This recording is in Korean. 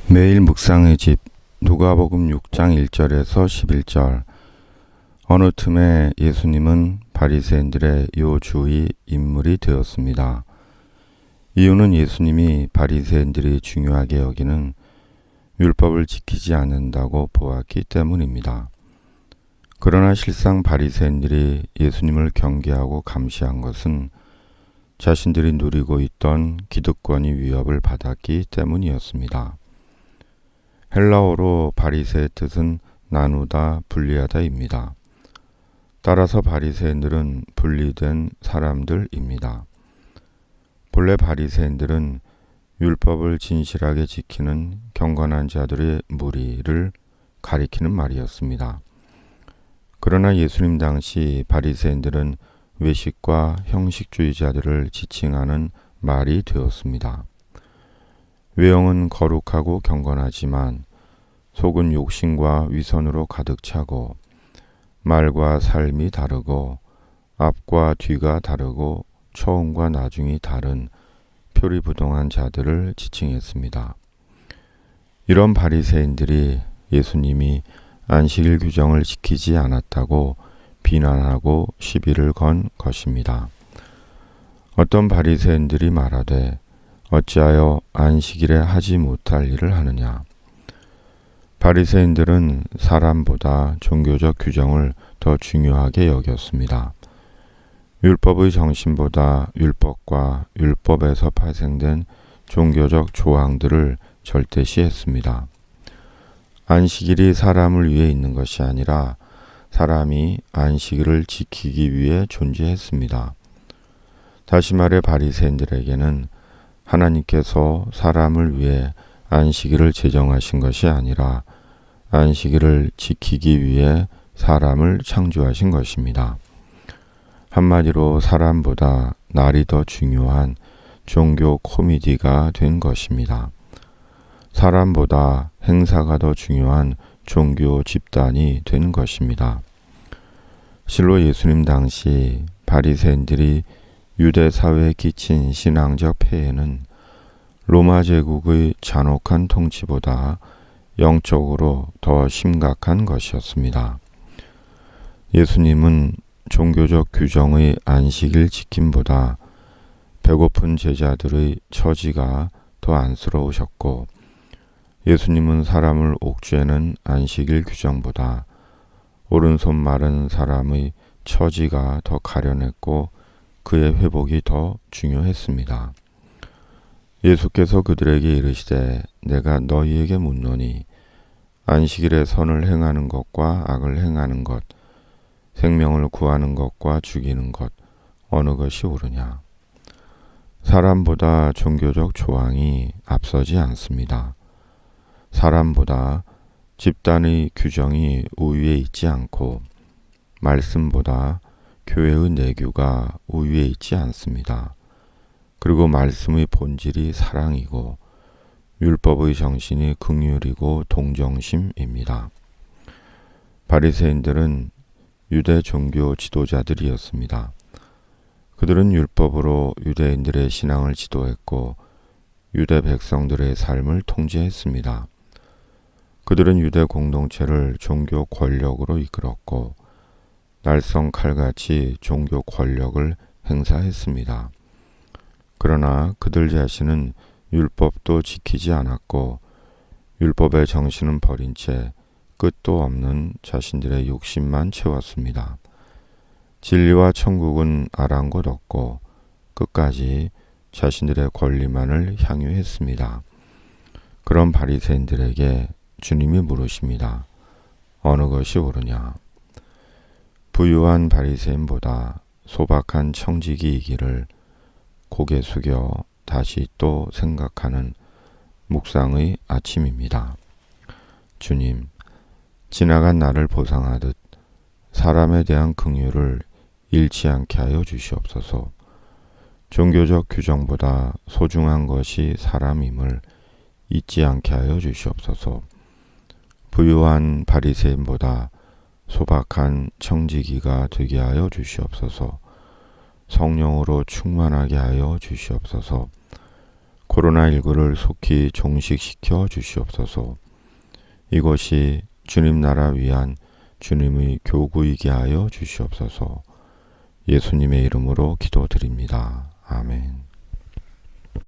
매일 묵상의 집 누가복음 6장 1절에서 11절. 어느 틈에 예수님은 바리새인들의 요주의 인물이 되었습니다. 이유는 예수님이 바리새인들이 중요하게 여기는 율법을 지키지 않는다고 보았기 때문입니다. 그러나 실상 바리새인들이 예수님을 경계하고 감시한 것은 자신들이 누리고 있던 기득권의 위협을 받았기 때문이었습니다. 헬라어로 바리새의 뜻은 나누다, 분리하다입니다. 따라서 바리새인들은 분리된 사람들입니다. 본래 바리새인들은 율법을 진실하게 지키는 경건한 자들의 무리를 가리키는 말이었습니다. 그러나 예수님 당시 바리새인들은 외식과 형식주의자들을 지칭하는 말이 되었습니다. 외형은 거룩하고 경건하지만 속은 욕심과 위선으로 가득 차고 말과 삶이 다르고 앞과 뒤가 다르고 처음과 나중이 다른 표리부동한 자들을 지칭했습니다. 이런 바리새인들이 예수님이 안식일 규정을 지키지 않았다고 비난하고 시비를 건 것입니다. 어떤 바리새인들이 말하되 어찌하여 안식일에 하지 못할 일을 하느냐. 바리새인들은 사람보다 종교적 규정을 더 중요하게 여겼습니다. 율법의 정신보다 율법과 율법에서 파생된 종교적 조항들을 절대시했습니다. 안식일이 사람을 위해 있는 것이 아니라 사람이 안식일을 지키기 위해 존재했습니다. 다시 말해 바리새인들에게는 하나님께서 사람을 위해 안식일을 제정하신 것이 아니라 안식일을 지키기 위해 사람을 창조하신 것입니다. 한마디로 사람보다 날이 더 중요한 종교 코미디가 된 것입니다. 사람보다 행사가 더 중요한 종교 집단이 된 것입니다. 실로 예수님 당시 바리새인들이 유대 사회에 끼친 신앙적 폐해는 로마 제국의 잔혹한 통치보다 영적으로 더 심각한 것이었습니다. 예수님은 종교적 규정의 안식일 지킴보다 배고픈 제자들의 처지가 더 안쓰러우셨고, 예수님은 사람을 옥죄는 안식일 규정보다 오른손 마른 사람의 처지가 더 가련했고 그의 회복이 더 중요했습니다. 예수께서 그들에게 이르시되 내가 너희에게 묻노니 안식일에 선을 행하는 것과 악을 행하는 것, 생명을 구하는 것과 죽이는 것 어느 것이 옳으냐. 사람보다 종교적 조항이 앞서지 않습니다. 사람보다 집단의 규정이 우위에 있지 않고 말씀보다 교회의 내규가 우위에 있지 않습니다. 그리고 말씀의 본질이 사랑이고 율법의 정신이 긍휼이고 동정심입니다. 바리새인들은 유대 종교 지도자들이었습니다. 그들은 율법으로 유대인들의 신앙을 지도했고 유대 백성들의 삶을 통제했습니다. 그들은 유대 공동체를 종교 권력으로 이끌었고 날성 칼같이 종교 권력을 행사했습니다. 그러나 그들 자신은 율법도 지키지 않았고 율법의 정신은 버린 채 끝도 없는 자신들의 욕심만 채웠습니다. 진리와 천국은 아랑곳 없고 끝까지 자신들의 권리만을 향유했습니다. 그런 바리새인들에게 주님이 물으십니다. 어느 것이 옳으냐? 부유한 바리새인보다 소박한 청지기이기를 고개 숙여 다시 또 생각하는 묵상의 아침입니다. 주님, 지나간 날을 보상하듯 사람에 대한 긍휼을 잃지 않게 하여 주시옵소서. 종교적 규정보다 소중한 것이 사람임을 잊지 않게 하여 주시옵소서. 부유한 바리새인보다 소박한 청지기가 되게 하여 주시옵소서. 성령으로 충만하게 하여 주시옵소서. 코로나19를 속히 종식시켜 주시옵소서. 이것이 주님 나라 위한 주님의 교구이게 하여 주시옵소서. 예수님의 이름으로 기도드립니다. 아멘.